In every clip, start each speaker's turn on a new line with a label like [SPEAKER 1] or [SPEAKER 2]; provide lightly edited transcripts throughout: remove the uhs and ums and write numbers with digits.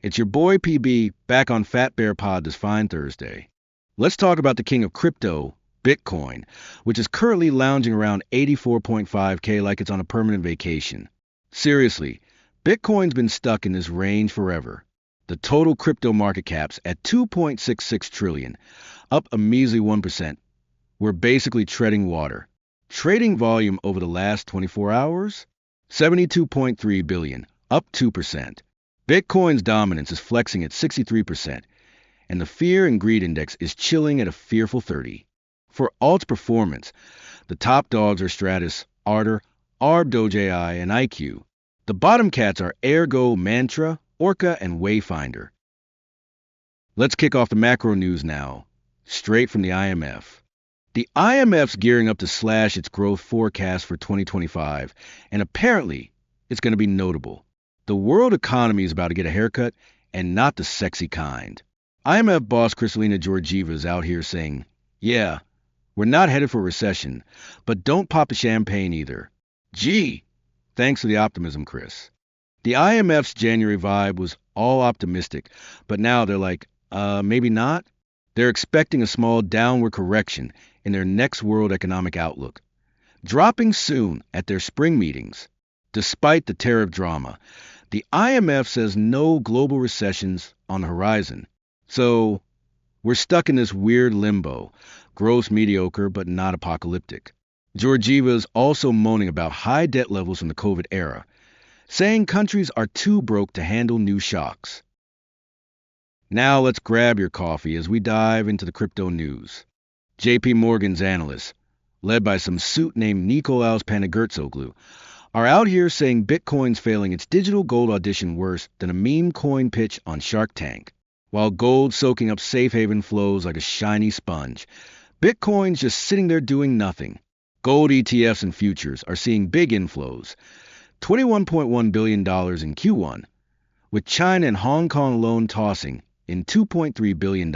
[SPEAKER 1] It's your boy PB back on PhatBear Pod this fine Thursday. Let's talk about the king of crypto, Bitcoin, which is currently lounging around 84.5K like it's on a permanent vacation. Seriously, Bitcoin's been stuck in this range forever. The total crypto market cap's at 2.66 trillion, up a measly 1%. We're basically treading water. Trading volume over the last 24 hours? 72.3 billion, up 2%. Bitcoin's dominance is flexing at 63%, and the fear and greed index is chilling at a fearful 30. For alt's performance, the top dogs are Stratus, Ardor, Arb Doge AI, and IQ. The bottom cats are Ergo, Mantra, Orca, and Wayfinder. Let's kick off the macro news now, straight from the IMF. The IMF's gearing up to slash its growth forecast for 2025, and apparently it's going to be notable. The world economy is about to get a haircut, and not the sexy kind. IMF boss Kristalina Georgieva is out here saying, yeah, we're not headed for recession, but don't pop the champagne either. Gee, thanks for the optimism, Chris. The IMF's January vibe was all optimistic, but now they're like, maybe not? They're expecting a small downward correction in their next world economic outlook, dropping soon at their spring meetings. Despite the tariff drama, the IMF says no global recessions on the horizon. So we're stuck in this weird limbo, gross mediocre but not apocalyptic. Georgieva is also moaning about high debt levels from the COVID era, saying countries are too broke to handle new shocks. Now let's grab your coffee as we dive into the crypto news. JPMorgan's analysts, led by some suit named Nikolaos Panagurtsoglou, are out here saying Bitcoin's failing its digital gold audition worse than a meme coin pitch on Shark Tank. While gold's soaking up safe haven flows like a shiny sponge, Bitcoin's just sitting there doing nothing. Gold ETFs and futures are seeing big inflows, $21.1 billion in Q1, with China and Hong Kong alone tossing in $2.3 billion.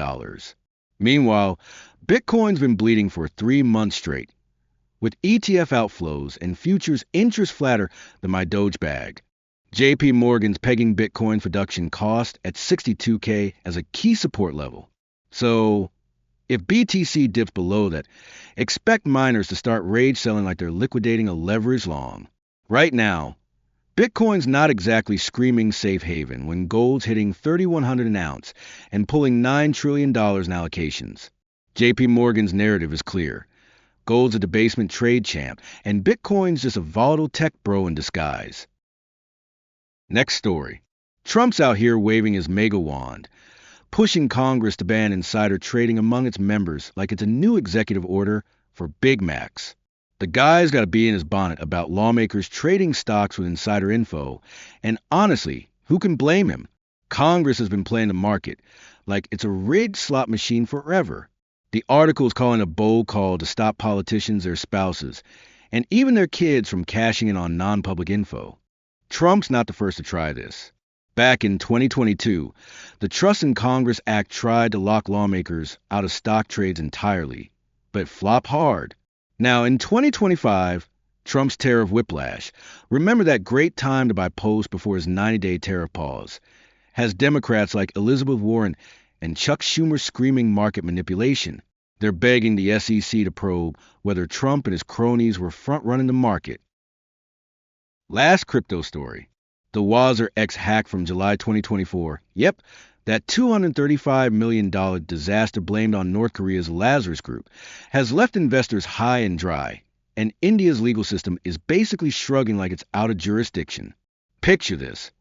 [SPEAKER 1] Meanwhile, Bitcoin's been bleeding for 3 months straight, with ETF outflows and futures interest flatter than my Doge bag. JPMorgan's pegging Bitcoin's production cost at 62K as a key support level. So, if BTC dips below that, expect miners to start rage selling like they're liquidating a leverage long. Right now, Bitcoin's not exactly screaming safe haven when gold's hitting $3,100 an ounce and pulling $9 trillion in allocations. JPMorgan's narrative is clear. Gold's a debasement trade champ, and Bitcoin's just a volatile tech bro in disguise. Next story. Trump's out here waving his mega wand, pushing Congress to ban insider trading among its members like it's a new executive order for Big Macs. The guy's got to be in his bonnet about lawmakers trading stocks with insider info, and honestly, who can blame him? Congress has been playing the market like it's a rigged slot machine forever. The article is calling a bold call to stop politicians, their spouses, and even their kids from cashing in on non-public info. Trump's not the first to try this. Back in 2022, the Trust in Congress Act tried to lock lawmakers out of stock trades entirely, but flopped hard. Now, in 2025, Trump's tariff whiplash, remember that great time to buy posts before his 90-day tariff pause, has Democrats like Elizabeth Warren and Chuck Schumer screaming market manipulation. They're begging the SEC to probe whether Trump and his cronies were front-running the market. Last crypto story. The WazirX hack from July 2024. Yep, that $235 million disaster blamed on North Korea's Lazarus Group has left investors high and dry, and India's legal system is basically shrugging like it's out of jurisdiction. Picture this.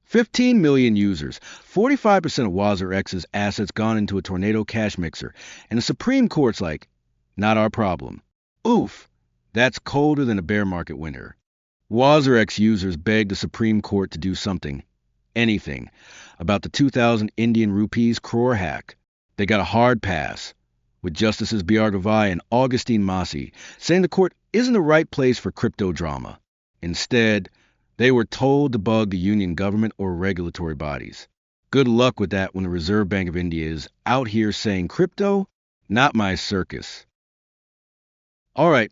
[SPEAKER 1] 15 million users, 45% of WazirX's assets gone into a tornado cash mixer, and the Supreme Court's like, not our problem. Oof, that's colder than a bear market winter. WazirX users begged the Supreme Court to do something, anything, about the 2,000 Indian rupees crore hack. They got a hard pass, with Justices B.R. Gavai and Augustine Massey saying the court isn't the right place for crypto drama. Instead, they were told to bug the union government or regulatory bodies. Good luck with that when the Reserve Bank of India is out here saying crypto? Not my circus. All right,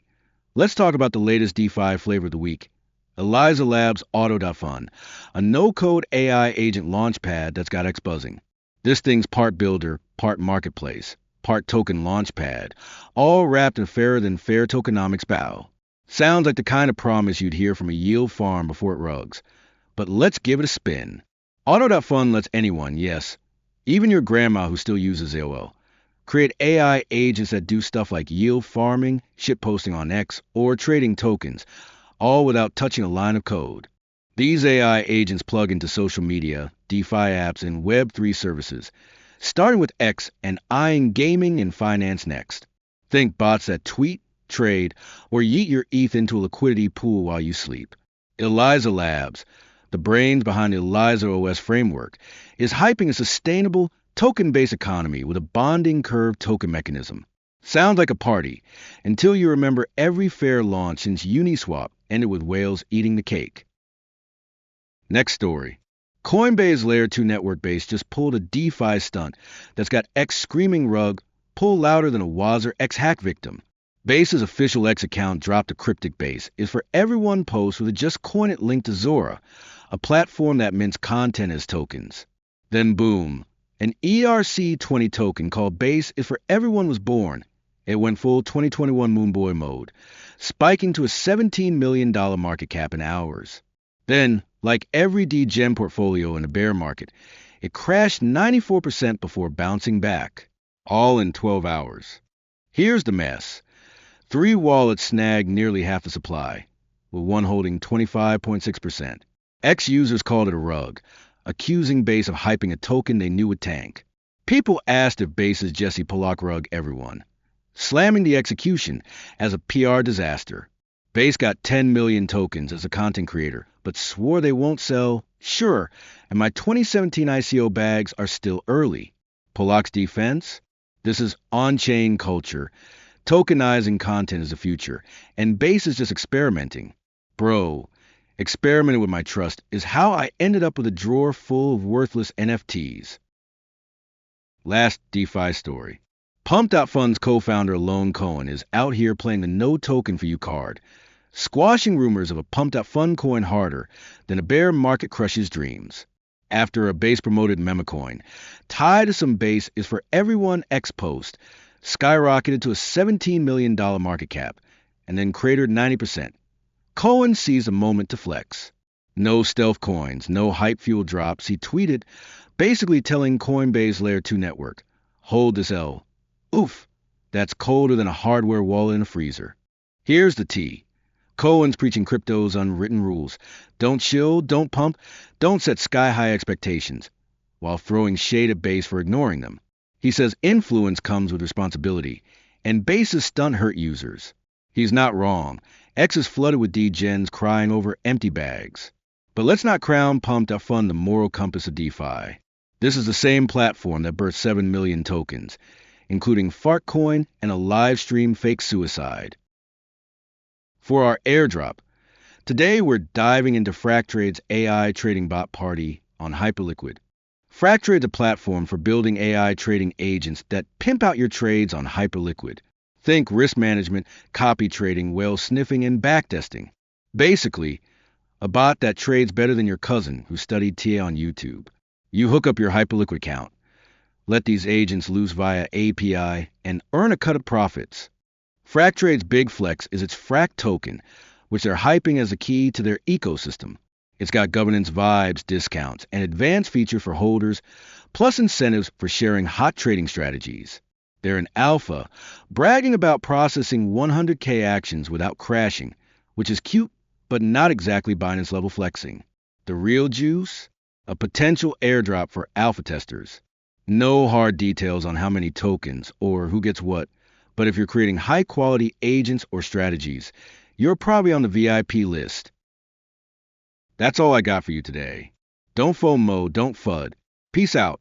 [SPEAKER 1] let's talk about the latest DeFi flavor of the week, Eliza Labs Auto.Fun, a no-code AI agent launchpad that's got X buzzing. This thing's part builder, part marketplace, part token launchpad, all wrapped in fairer than fair tokenomics bow. Sounds like the kind of promise you'd hear from a yield farm before it rugs. But let's give it a spin. Auto.Fun lets anyone, yes, even your grandma who still uses AOL, create AI agents that do stuff like yield farming, shitposting on X, or trading tokens, all without touching a line of code. These AI agents plug into social media, DeFi apps, and Web3 services, starting with X and eyeing gaming and finance next. Think bots that tweet, trade, or yeet your ETH into a liquidity pool while you sleep. Eliza Labs, the brains behind the Eliza OS framework, is hyping a sustainable, token-based economy with a bonding curve token mechanism. Sounds like a party, until you remember every fair launch since Uniswap ended with whales eating the cake. Next story. Coinbase Layer 2 network base just pulled a DeFi stunt that's got X screaming rug, pull louder than a WazirX hack victim. Base's official X account dropped a cryptic base is for everyone post with a just coin it link to Zora, a platform that mints content as tokens. Then boom, an ERC20 token called Base is for everyone was born. It went full 2021 Moonboy mode, spiking to a $17 million market cap in hours. Then, like every DGen portfolio in a bear market, it crashed 94% before bouncing back, all in 12 hours. Here's the mess. 3 wallets snagged nearly half the supply, with one holding 25.6%. Ex-users called it a rug, accusing Base of hyping a token they knew would tank. People asked if Base's Jesse Pollock rug everyone, slamming the execution as a PR disaster. Base got 10 million tokens as a content creator, but swore they won't sell. Sure, and my 2017 ICO bags are still early. Pollock's defense? This is on-chain culture. Tokenizing content is the future, and Base is just experimenting. Bro, experimenting with my trust is how I ended up with a drawer full of worthless NFTs. Last DeFi story. Pump.Fun's co-founder Lone Cohen is out here playing the no token for you card, squashing rumors of a Pump.Fun coin harder than a bear market crushes dreams. After a Base-promoted memecoin, tied to some Base is for everyone X post, skyrocketed to a $17 million market cap, and then cratered 90%. Cohen sees a moment to flex. No stealth coins, no hype fuel drops, he tweeted, basically telling Coinbase Layer 2 network, hold this L. Oof, that's colder than a hardware wallet in a freezer. Here's the tea. Cohen's preaching crypto's unwritten rules. Don't shill, don't pump, don't set sky-high expectations, while throwing shade at Base for ignoring them. He says influence comes with responsibility, and Base's stunt hurt users. He's not wrong. X is flooded with degens crying over empty bags. But let's not crown Pump.Fun the moral compass of DeFi. This is the same platform that birthed 7 million tokens, including Fartcoin and a live stream fake suicide. For our airdrop, today we're diving into Fractrade's AI trading bot party on Hyperliquid. Fractrade's a platform for building AI trading agents that pimp out your trades on Hyperliquid. Think risk management, copy trading, whale sniffing, and backtesting. Basically, a bot that trades better than your cousin who studied TA on YouTube. You hook up your Hyperliquid account, let these agents loose via API, and earn a cut of profits. Fractrade's big flex is its Fract token, which they're hyping as a key to their ecosystem. It's got governance vibes, discounts, and advanced feature for holders, plus incentives for sharing hot trading strategies. They're in alpha, bragging about processing 100K actions without crashing, which is cute, but not exactly Binance-level flexing. The real juice? A potential airdrop for alpha testers. No hard details on how many tokens or who gets what, but if you're creating high-quality agents or strategies, you're probably on the VIP list. That's all I got for you today. Don't FOMO, don't FUD. Peace out.